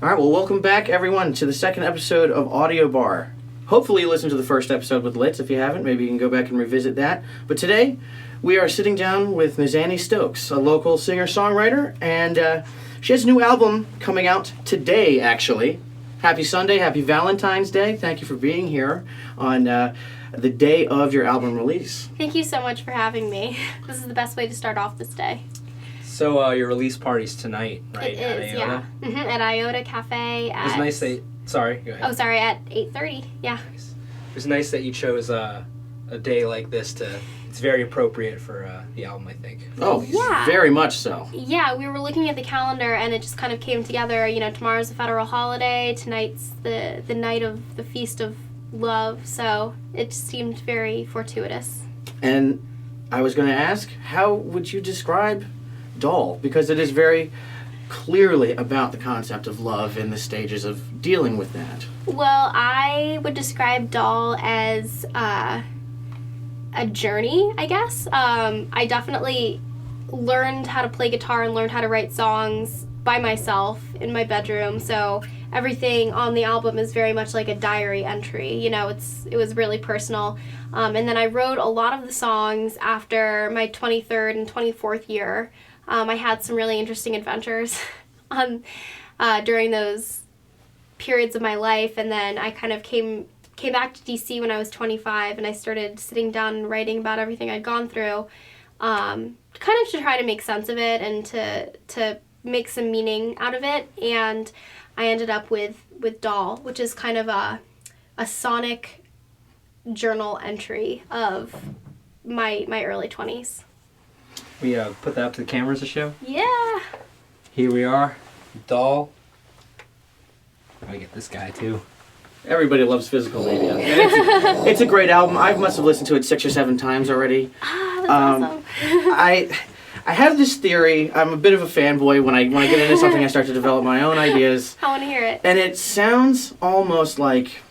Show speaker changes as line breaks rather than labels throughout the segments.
All right, well, welcome back, everyone, to the second episode of Audio Bar. Hopefully you listened to the first episode with Litz. If you haven't, maybe you can go back and revisit that. But today, we are sitting down with Ms. Annie Stokes, a local singer-songwriter, and she has a new album coming out today, actually. Happy Sunday, happy Valentine's Day. Thank you for being here on the day of your album release.
Thank you so much for having me. This is the best way to start off this day.
So your release party's tonight, right?
It is, yeah. At Iota Cafe.
It was nice that... Sorry, go ahead.
Oh, sorry, at 8:30, yeah.
Nice. It was nice that you chose a day like this to... It's very appropriate for the album, I think.
Oh,
yeah.
Very much so.
Yeah, we were looking at the calendar and it just kind of came together. You know, tomorrow's a federal holiday, tonight's the night of the Feast of Love, so it just seemed very fortuitous.
And I was going to ask, how would you describe Doll? Because it is very clearly about the concept of love and the stages of dealing with that.
Well, I would describe Doll as a journey, I guess. I definitely learned how to play guitar and learned how to write songs by myself in my bedroom, so everything on the album is very much like a diary entry. You know, it was really personal. And then I wrote a lot of the songs after my 23rd and 24th year. I had some really interesting adventures during those periods of my life, and then I kind of came back to DC when I was 25, and I started sitting down and writing about everything I'd gone through, kind of to try to make sense of it and to make some meaning out of it. And I ended up with Doll, which is kind of a sonic journal entry of my early 20s.
We put that up to the cameras to show.
Yeah.
Here we are. Doll. I get this guy too.
Everybody loves Physical Media. It's a great album. I must have listened to it 6 or 7 times already.
Ah, that's awesome.
I have this theory. I'm a bit of a fanboy. When I get into something, I start to develop my own ideas.
I want to hear it.
And it sounds almost like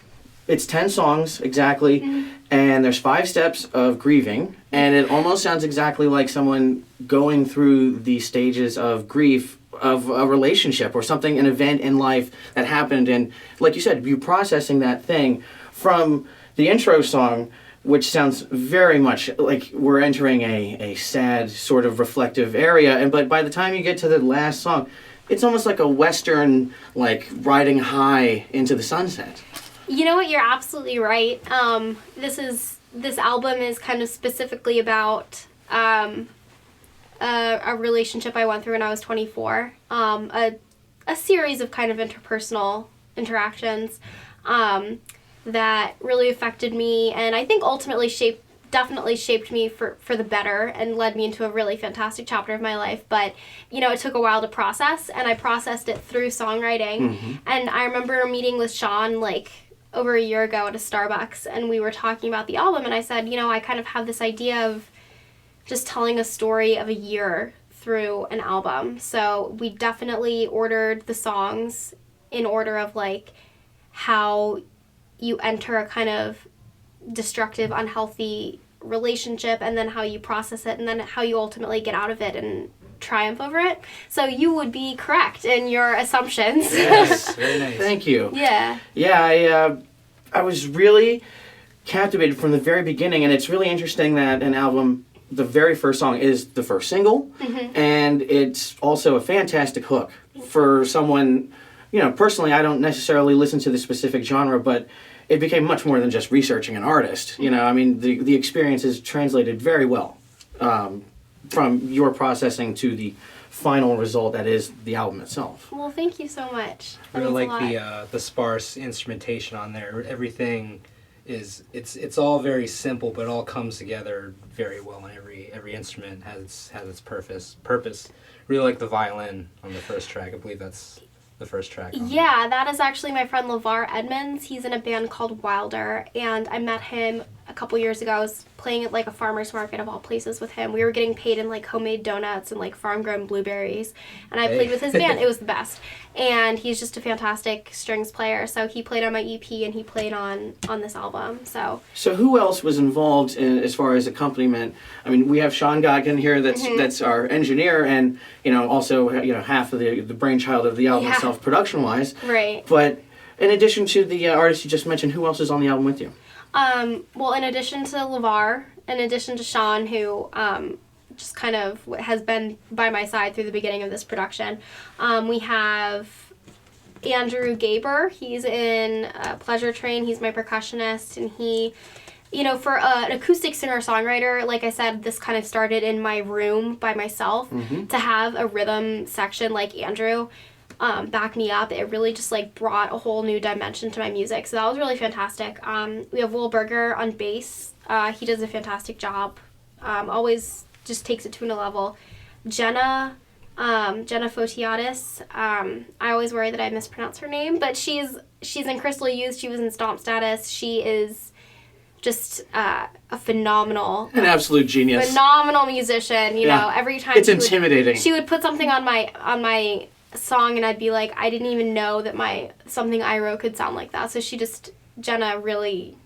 it's 10 songs exactly, and there's 5 steps of grieving, and it almost sounds exactly like someone going through the stages of grief of a relationship or something, an event in life that happened, and like you said, you processing that thing from the intro song, which sounds very much like we're entering a sad sort of reflective area, but by the time you get to the last song, it's almost like a Western, like riding high into the sunset.
You know what? You're absolutely right. This album is kind of specifically about a relationship I went through when I was 24. A series of kind of interpersonal interactions that really affected me, and I think ultimately definitely shaped me for the better and led me into a really fantastic chapter of my life. But, you know, it took a while to process, and I processed it through songwriting. Mm-hmm. And I remember meeting with Sean, like, over a year ago at a Starbucks, and we were talking about the album, and I said, you know, I kind of have this idea of just telling a story of a year through an album. So we definitely ordered the songs in order of, like, how you enter a kind of destructive, unhealthy relationship, and then how you process it, and then how you ultimately get out of it and triumph over it. So you would be correct in your assumptions.
Yes,
very nice.
Thank you.
Yeah.
Yeah, I was really captivated from the very beginning, and it's really interesting that an album, the very first song is the first single, and it's also a fantastic hook for someone, you know, personally, I don't necessarily listen to the specific genre, but it became much more than just researching an artist. You know, I mean, the experience is translated very well from your processing to the final result that is the album itself.
Well, thank you so much.
I really like the sparse instrumentation on there. Everything is it's all very simple, but it all comes together very well, and every instrument has its purpose. Really like the violin on the first track. I believe that's the first track. Yeah,
that is actually my friend LeVar Edmonds. He's in a band called Wilder, and I met him a couple years ago. I was playing at like a farmer's market of all places with him. We were getting paid in like homemade donuts and like farm-grown blueberries. And I played with his band. It was the best. And he's just a fantastic strings player. So he played on my EP and he played on this album. So
who else was involved in as far as accompaniment? I mean, we have Sean Gotkin here. That's our engineer, and also half of the brainchild of the album itself, production wise.
Right.
But in addition to the artists you just mentioned, who else is on the album with you?
Well, in addition to LeVar, in addition to Sean, who just kind of has been by my side through the beginning of this production, we have Andrew Gaber. He's in Pleasure Train. He's my percussionist, and he, for an acoustic singer-songwriter, like I said, this kind of started in my room by myself. To have a rhythm section like Andrew back me up, it really just like brought a whole new dimension to my music. So that was really fantastic. We have Will Berger on bass. He does a fantastic job. Always just takes it to another level. Jenna Fotiadis. I always worry that I mispronounce her name, but she's in Crystal Youth. She was in Stomp Status. She is just a phenomenal,
an absolute genius,
phenomenal musician. Every time
it's intimidating.
She would put something on my song and I'd be like, I didn't even know that something I wrote could sound like that. So Jenna really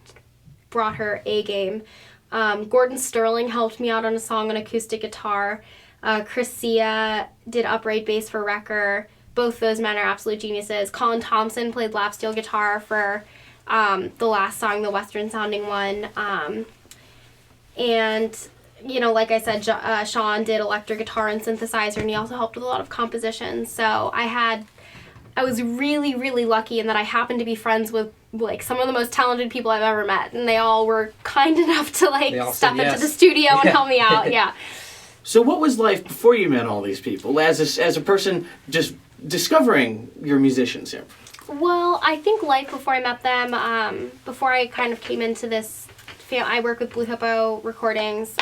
brought her A game. Gordon Sterling helped me out on a song on acoustic guitar. Chris Sia did upright bass for Wrecker. Both those men are absolute geniuses. Colin Thompson played lap steel guitar for the last song, the Western sounding one. And like I said, Sean did electric guitar and synthesizer, and he also helped with a lot of compositions. So I was really, really lucky in that I happened to be friends with like some of the most talented people I've ever met, and they all were kind enough to like step into the studio and help me out. Yeah.
So what was life before you met all these people, as a person just discovering your musicians here?
Well, I think life before I met them, before I kind of came into this, I work with Blue Hippo Recordings.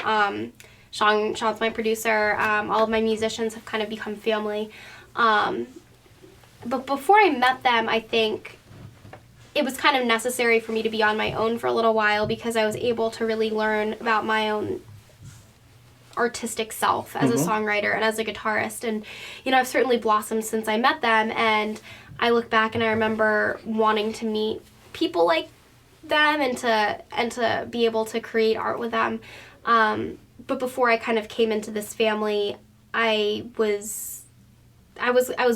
Sean's my producer. All of my musicians have kind of become family. But before I met them, I think it was kind of necessary for me to be on my own for a little while, because I was able to really learn about my own artistic self as a songwriter and as a guitarist. And I've certainly blossomed since I met them, and I look back and I remember wanting to meet people like them and to be able to create art with them. But before I kind of came into this family, I was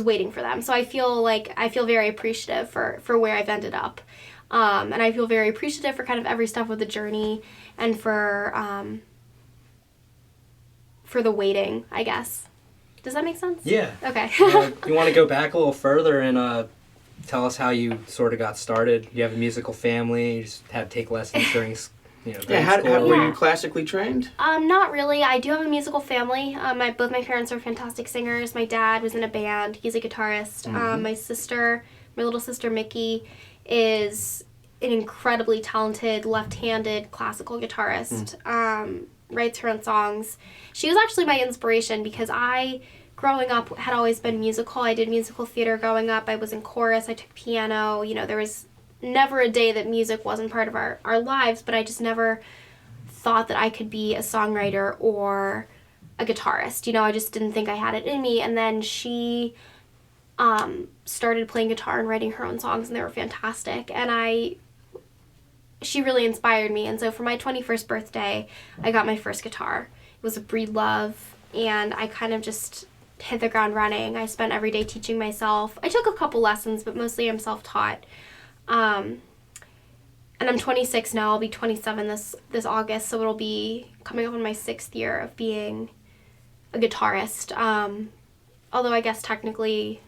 waiting for them. So I feel very appreciative for where I've ended up. And I feel very appreciative for kind of every step of the journey, and for the waiting, I guess. Does that make sense?
Yeah.
Okay.
You want to go back a little further and tell us how you sort of got started? You have a musical family. You just had to take lessons during
how were you classically trained?
Not really. I do have a musical family. Both my parents are fantastic singers. My dad was in a band. He's a guitarist. My little sister Mickey, is an incredibly talented left-handed classical guitarist. Writes her own songs. She was actually my inspiration, because growing up, had always been musical. I did musical theater growing up. I was in chorus. I took piano. There was never a day that music wasn't part of our lives, but I just never thought that I could be a songwriter or a guitarist. I just didn't think I had it in me. And then she started playing guitar and writing her own songs, and they were fantastic. And she really inspired me. And so for my 21st birthday, I got my first guitar. It was a Breedlove, and I kind of just hit the ground running. I spent every day teaching myself. I took a couple lessons, but mostly I'm self-taught. And I'm 26 now. I'll be 27 this August, so it'll be coming up on my 6th year of being a guitarist. Although I guess technically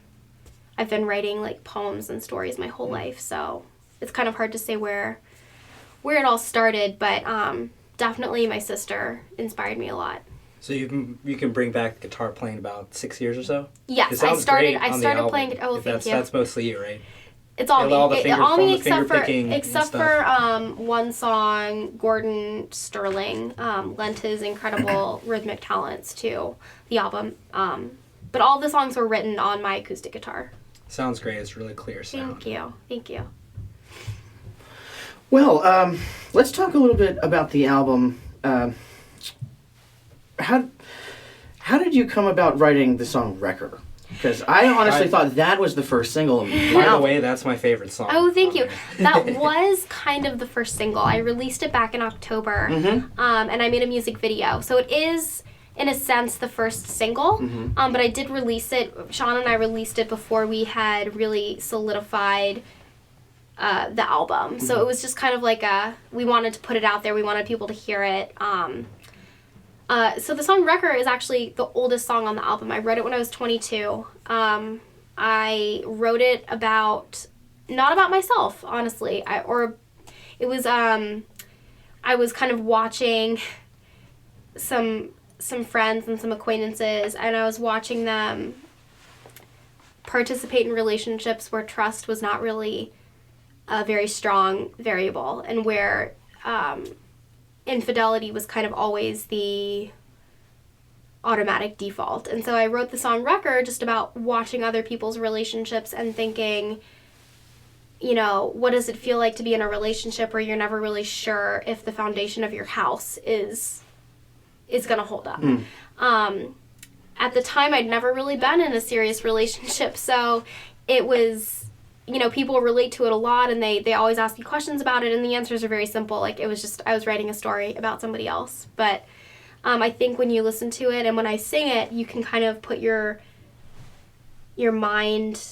I've been writing like poems and stories my whole life, so it's kind of hard to say where it all started, but definitely my sister inspired me a lot.
So you can bring back guitar playing about 6 years or so?
Yes, I started playing it. Oh, well, thank you.
That's mostly you, right?
It's all me. All me except for one song. Gordon Sterling lent his incredible rhythmic talents to the album. But all the songs were written on my acoustic guitar.
Sounds great. It's really clear sound.
Thank you.
Well, let's talk a little bit about the album. How did you come about writing the song Wrecker? Because I honestly thought that was the first single.
By the way, that's my favorite song.
Oh, thank you. That was kind of the first single. I released it back in October, and I made a music video. So it is, in a sense, the first single, but I did release it. Sean and I released it before we had really solidified the album. So it was just kind of like we wanted to put it out there. We wanted people to hear it. So the song Wrecker is actually the oldest song on the album. I wrote it when I was 22. I wrote it not about myself, honestly. I was kind of watching some friends and some acquaintances, and I was watching them participate in relationships where trust was not really a very strong variable, and where infidelity was kind of always the automatic default. And so I wrote the song Wrecker just about watching other people's relationships and thinking, what does it feel like to be in a relationship where you're never really sure if the foundation of your house is going to hold up. At the time, I'd never really been in a serious relationship, so it was, people relate to it a lot, and they always ask me questions about it, and the answers are very simple. Like, it was just, I was writing a story about somebody else. But I think when you listen to it and when I sing it, you can kind of put your mind,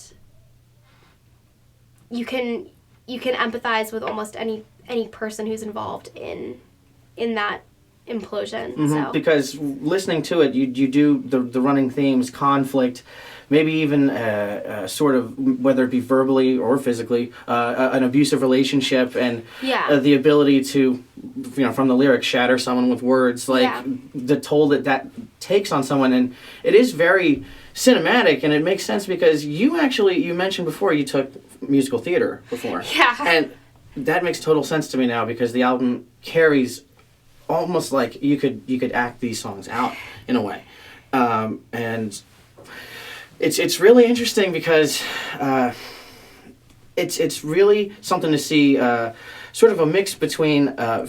you can empathize with almost any person who's involved in that implosion. So.
Because listening to it, you do the running themes, conflict, maybe even sort of, whether it be verbally or physically, an abusive relationship, and the ability to, from the lyrics, shatter someone with words, the toll that takes on someone. And it is very cinematic, and it makes sense because you mentioned before you took musical theater before.
Yeah.
And that makes total sense to me now, because the album carries almost like you could act these songs out in a way. And it's really interesting because it's really something to see, sort of a mix between a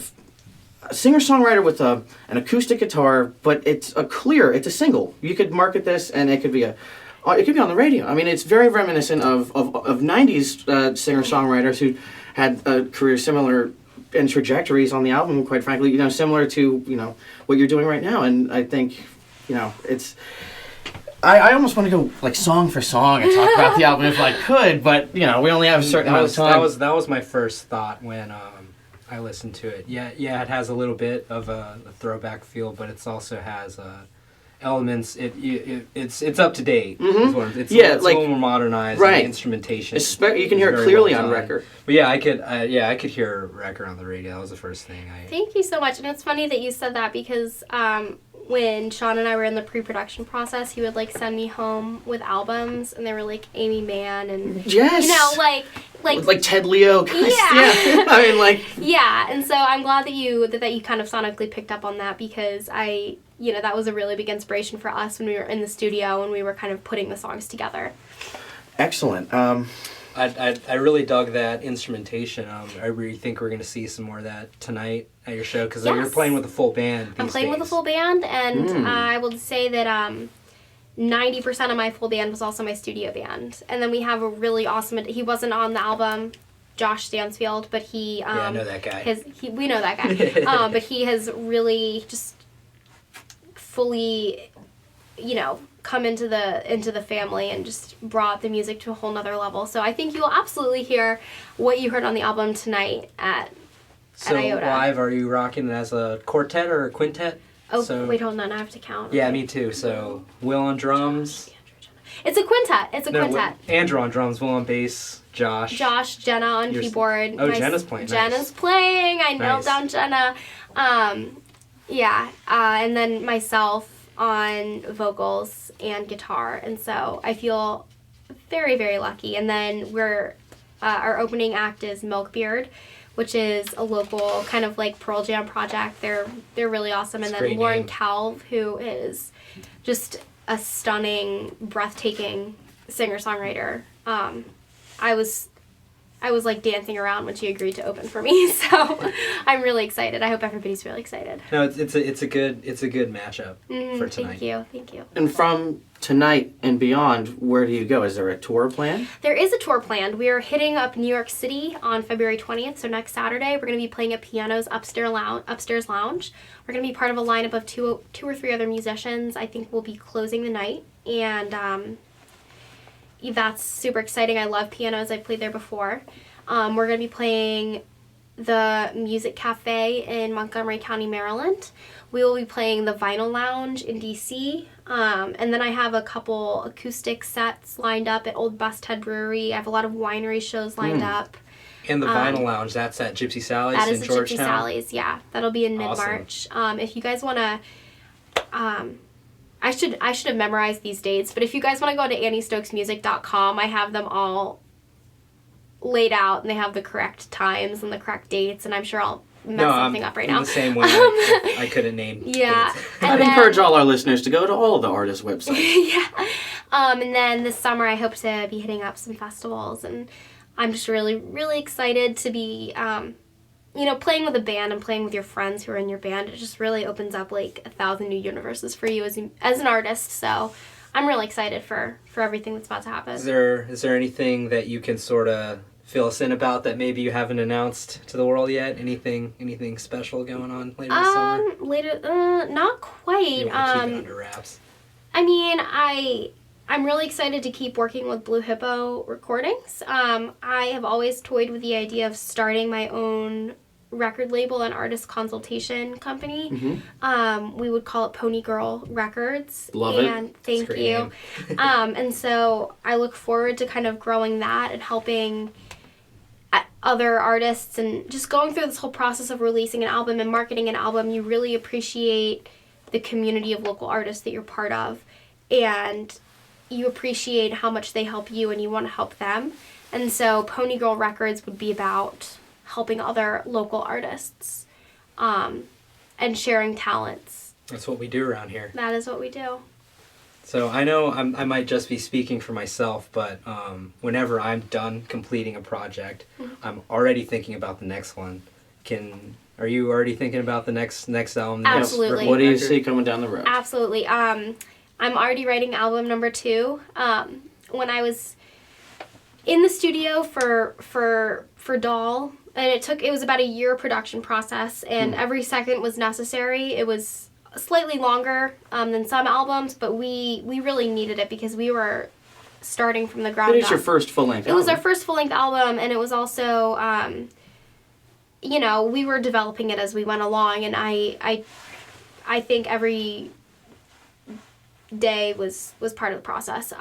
singer-songwriter with an acoustic guitar, but it's a single. You could market this, and it could be on the radio. I mean, it's very reminiscent of 90s singer-songwriters who had a career similar and trajectories on the album, quite frankly, similar to, what you're doing right now. And I think, it's... I almost want to go, like, song for song and talk about the album if I could, but, we only have a certain amount of time.
That was my first thought when I listened to it. Yeah, it has a little bit of a throwback feel, but it also has elements. It's up to date. It's a little more modernized.
Right.
The instrumentation.
You can hear it clearly on record.
But yeah, I could hear record on the radio. That was the first thing.
Thank you so much, and it's funny that you said that because when Sean and I were in the pre-production process, he would send me home with albums, and they were Amy Mann and like
Ted Leo.
Yeah.
I mean,
yeah. And so I'm glad that you kind of sonically picked up on that, because that was a really big inspiration for us when we were in the studio and we were kind of putting the songs together.
Excellent.
I really dug that instrumentation. I really think we're going to see some more of that tonight at your show, because you're playing with a full band.
I'm playing with a full band, and I will say that 90% of my full band was also my studio band. And then we have a really awesome... He wasn't on the album, Josh Stansfield, but he...
I know that guy.
We know that guy. But he has really just fully, come into the family and just brought the music to a whole nother level. So I think you'll absolutely hear what you heard on the album tonight at Iota.
So live, are you rocking it as a quartet or a quintet?
Oh, wait, hold on. I have to count.
Yeah, me too. So Will on drums.
It's a quintet. Quintet.
Andrew on drums, Will on bass, Josh,
Jenna on keyboard.
Oh, Jenna's playing.
Jenna's playing. I nailed down Jenna. And then myself on vocals and guitar. And so I feel very, very lucky. And then our opening act is MILKBEARD, which is a local kind of Pearl Jam project. They're really awesome. And then Lauren Calv, who is just a stunning, breathtaking singer-songwriter. I was I was like dancing around when she agreed to open for me. So I'm really excited. I hope everybody's really excited.
No, it's a good matchup for tonight.
Thank you.
And from tonight and beyond, where do you go? Is there a tour planned?
There is a tour planned. We are hitting up New York City on February 20th, so next Saturday. We're going to be playing at Piano's upstairs lounge. We're going to be part of a lineup of two or three other musicians. I think we'll be closing the night, and that's super exciting. I love Piano's. I've played there before. We're going to be playing the Music Cafe in Montgomery County, Maryland. We will be playing the Vinyl Lounge in DC. And then I have a couple acoustic sets lined up at Old Busthead Brewery. I have a lot of winery shows lined up.
And the Vinyl Lounge, that's at Gypsy Sally's
that
in
is at
Georgetown?
Gypsy Sally's, yeah. That'll be in mid-March.
Awesome.
If you guys want to... I should have memorized these dates, but if you guys want to go to AnnieStokesMusic.com, I have them all laid out, and they have the correct times and the correct dates, and I'm sure I'll mess something up right now.
I'm the same way. I couldn't name
yeah.
dates.
I'd encourage all our listeners to go to all of the artists' websites.
Yeah. And then this summer I hope to be hitting up some festivals, and I'm just really, really excited to be, playing with a band and playing with your friends who are in your band. It just really opens up like 1,000 new universes for you as an artist. So I'm really excited for everything that's about to happen.
Is there anything that you can sort of fill us in about that maybe you haven't announced to the world yet? Anything special going on later this summer?
Not quite.
You want to keep it under wraps?
I mean, I'm really excited to keep working with Blue Hippo Recordings. I have always toyed with the idea of starting my own record label and artist consultation company.
Mm-hmm.
We would call it Pony Girl Records.
Love
and
it.
Thank you. And so I look forward to kind of growing that and helping other artists and just going through this whole process of releasing an album and marketing an album. You really appreciate the community of local artists that you're part of, and you appreciate how much they help you and you want to help them. And so Pony Girl Records would be about helping other local artists and sharing talents.
That's what we do around here.
That is what we do.
So I know I might just be speaking for myself, but whenever I'm done completing a project, I'm already thinking about the next one. Are you already thinking about the next album?
Absolutely.
What do you see coming down the road?
Absolutely. I'm already writing album number 2. When I was in the studio for Doll, and it was about a year production process, and every second was necessary. It was slightly longer than some albums, but we really needed it because we were starting from the ground up.
It is your first full-length album.
It was our first full-length album, and it was also, we were developing it as we went along, and I think every day was part of the process.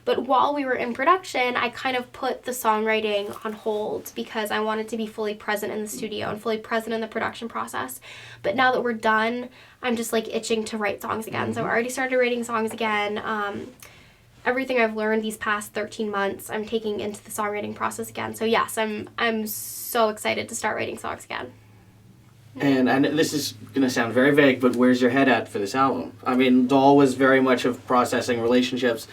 But while we were in production, I kind of put the songwriting on hold because I wanted to be fully present in the studio and fully present in the production process. But now that we're done, I'm just like itching to write songs again. So I already started writing songs again. Everything I've learned these past 13 months, I'm taking into the songwriting process again. So yes, I'm so excited to start writing songs again.
And this is going to sound very vague, but where's your head at for this album? I mean, Doll was very much of processing relationships.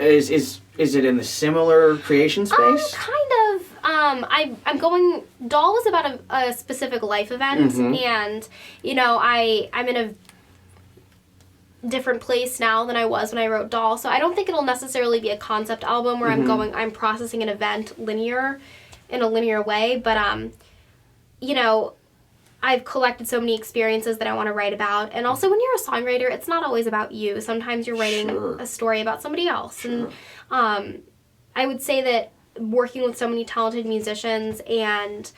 Is it in the similar creation space?
Kind of. I'm going... Doll was about a specific life event, and, I'm in a different place now than I was when I wrote Doll, so I don't think it'll necessarily be a concept album where I'm processing an event in a linear way, but, I've collected so many experiences that I want to write about. And also, when you're a songwriter, it's not always about you. Sometimes you're writing a story about somebody else.
Sure.
And I would say that working with so many talented musicians and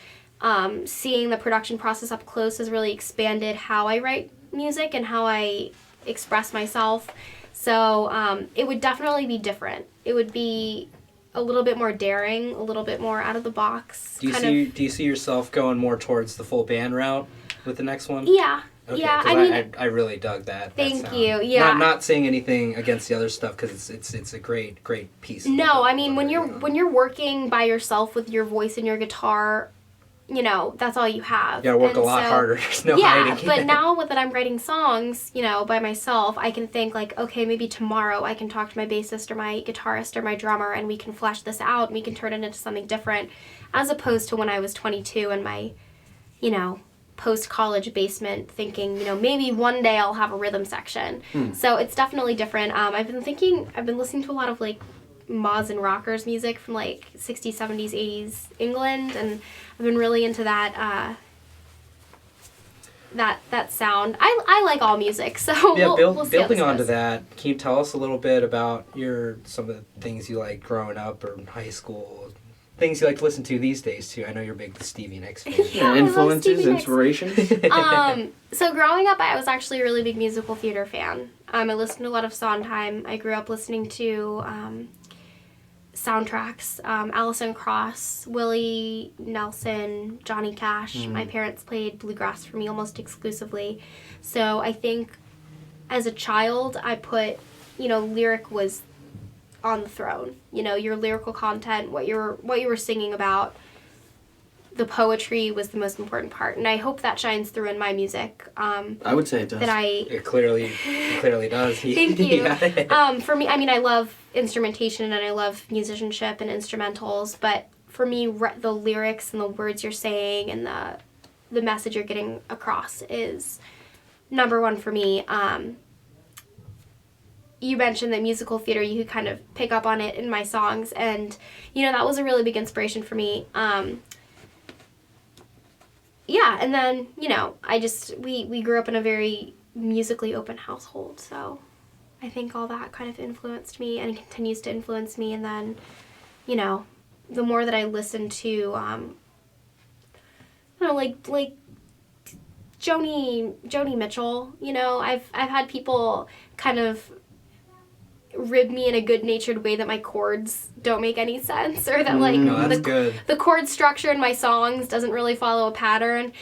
seeing the production process up close has really expanded how I write music and how I express myself. So it would definitely be different. It would be a little bit more daring, a little bit more out of the box.
Do you see yourself going more towards the full band route with the next one?
Yeah.
Okay,
yeah,
I really dug that.
Thank you. Yeah.
Not saying anything against the other stuff because it's a great piece.
No, I mean when you're working by yourself with your voice and your guitar, you know, that's all you have.
You gotta work
And
a lot harder. There's no
yeah,
hiding.
but now that I'm writing songs, you know, by myself, I can think like, okay, maybe tomorrow I can talk to my bassist or my guitarist or my drummer and we can flesh this out and we can turn it into something different, as opposed to when I was 22 in my, you know, post-college basement thinking, you know, maybe one day I'll have a rhythm section. So it's definitely different. I've been listening to a lot of like Moz and Rockers music from like 60s, 70s, 80s England, and I've been really into that that sound. I like all music, so
Yeah,
we'll see how
building
this
onto
goes.
that, can you tell us a little bit about some of the things you like growing up or in high school, things you like to listen to these days too? I know you're a big Stevie Nicks fan.
Yeah, I love
Influences,
Stevie Nicks.
inspirations.
So growing up, I was actually a really big musical theater fan. I listened to a lot of Sondheim. I grew up listening to soundtracks, Alison Krauss, Willie Nelson, Johnny Cash. My parents played bluegrass for me almost exclusively. So I think as a child, I put, you know, lyric was on the throne. You know, your lyrical content, what you were singing about, the poetry was the most important part, and I hope that shines through in my music.
I would say it does.
It clearly does.
Thank you.
Yeah.
For me, I mean, I love instrumentation and I love musicianship and instrumentals, but for me, the lyrics and the words you're saying and the message you're getting across is number one for me. You mentioned that musical theater, you could kind of pick up on it in my songs, and, you know, that was a really big inspiration for me. Yeah, and then, you know, we grew up in a very musically open household, so I think all that kind of influenced me and continues to influence me. And then, you know, the more that I listen to, you know, like Joni Mitchell, you know, I've had people kind of rib me in a good-natured way that my chords don't make any sense, or that like
No, that's good.
the chord structure in my songs doesn't really follow a pattern,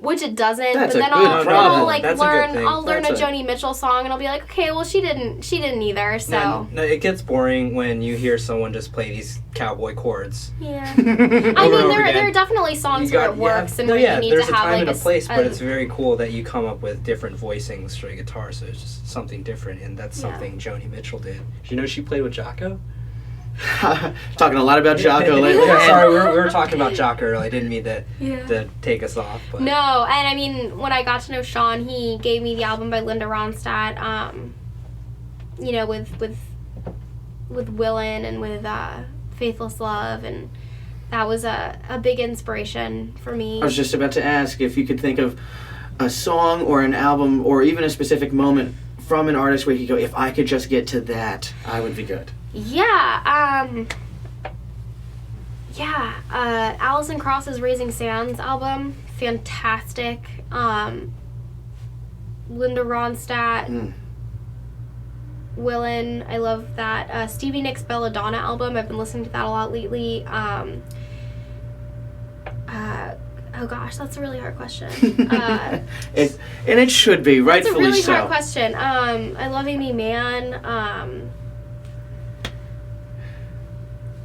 which it doesn't.
That's
but
a
then
good
I'll
problem.
like
That's a good
learn.
thing.
I'll learn
That's
a Joni Mitchell song and I'll be like, okay, well she didn't either. So
No, it gets boring when you hear someone just play these cowboy chords.
yeah.
Over
I
and
mean,
over
there
again.
are definitely songs where it works and where you need
there's
to
a
have
time
like
and a place, but
a-
it's very cool that you come up with different voicings for a guitar, so it's just something different, and that's
Yeah.
something Joni Mitchell did. Did you know she played with Jocko?
Talking a lot about Jocko lately.
Yeah, sorry, we were talking about Jocko earlier. I didn't mean to take us off. But.
No, and I mean, when I got to know Sean, he gave me the album by Linda Ronstadt, you know, with Willin' and with Faithless Love, and that was a big inspiration for me.
I was just about to ask if you could think of a song or an album or even a specific moment from an artist where you go, if I could just get to that, I would be good.
Yeah, Alison Krauss's Raising Sands album, fantastic. Linda Ronstadt, Willin', I love that. Stevie Nicks' Belladonna album, I've been listening to that a lot lately. Oh gosh, that's a really hard question.
And it should be,
It's a
rightfully
really
so.
hard question. I love Amy Mann.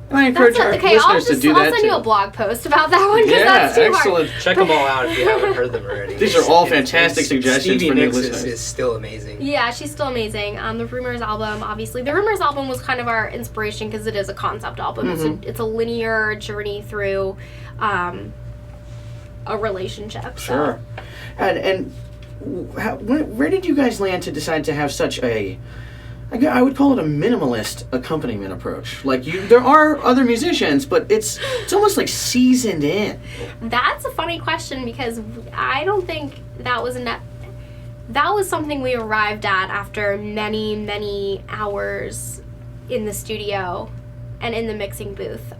And I encourage our listeners to do
I'll
that
send you a
too.
blog post about that one because
Yeah,
that's too
excellent.
Check them all out if you haven't heard them already.
These are all
It's-
fantastic suggestions
Stevie
for new
Nicks
listeners.
is still amazing.
hard. Yeah, she's still amazing. The Rumors album, obviously. The Rumors album was kind of our inspiration because it is a concept album. It's a linear journey through a relationship. So.
Sure. And where did you guys land to decide to have such a, I would call it a minimalist accompaniment approach? Like there are other musicians, but it's almost like seasoned in.
That's a funny question because I don't think that was that was something we arrived at after many, many hours in the studio and in the mixing booth.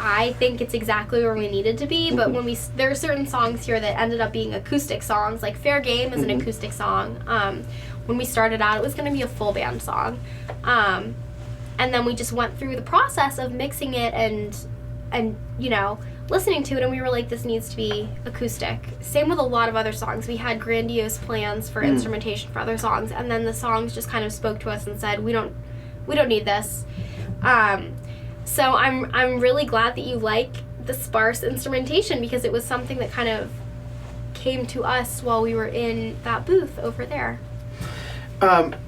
I think it's exactly where we needed to be, but when there are certain songs here that ended up being acoustic songs, like Fair Game is an acoustic song. When we started out, it was going to be a full band song. And then we just went through the process of mixing it and you know, listening to it, and we were like, this needs to be acoustic. Same with a lot of other songs. We had grandiose plans for instrumentation for other songs, and then the songs just kind of spoke to us and said, we don't need this. So I'm really glad that you like the sparse instrumentation, because it was something that kind of came to us while we were in that booth over there.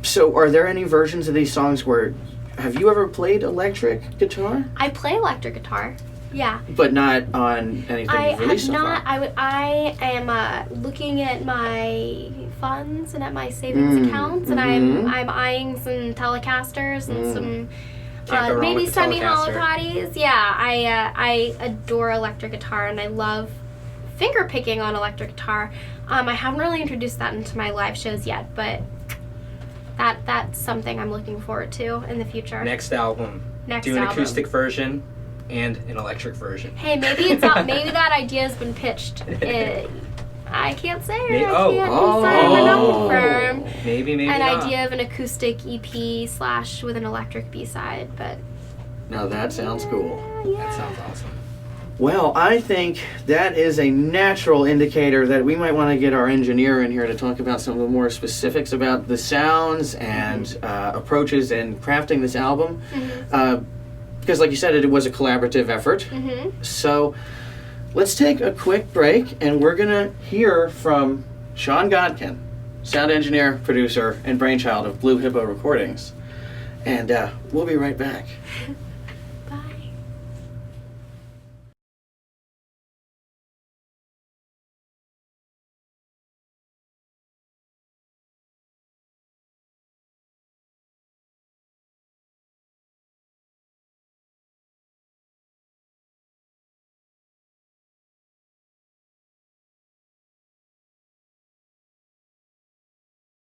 So are there any versions of these songs where, have you ever played electric guitar?
I play electric guitar. Yeah.
But not on anything you've released so far?
I am looking at my funds and at my savings accounts, and I'm eyeing some Telecasters and some maybe semi-hollow bodies. Yeah, I adore electric guitar, and I love finger picking on electric guitar. I haven't really introduced that into my live shows yet, but that's something I'm looking forward to in the future.
Next album. Do an acoustic version and an electric version.
Hey, maybe it's not, maybe that idea has been pitched. I can't say it. I can't confirm or not confirm.
Maybe
an
not.
idea of an acoustic EP / with an electric B-side, but
Now that sounds cool.
yeah.
That sounds awesome.
Well, I think that is a natural indicator that we might want to get our engineer in here to talk about some of the more specifics about the sounds and approaches in crafting this album. Because like you said, it was a collaborative effort. So let's take a quick break, and we're going to hear from Sean Gotkin, sound engineer, producer, and brainchild of Blue Hippo Recordings. And we'll be right back.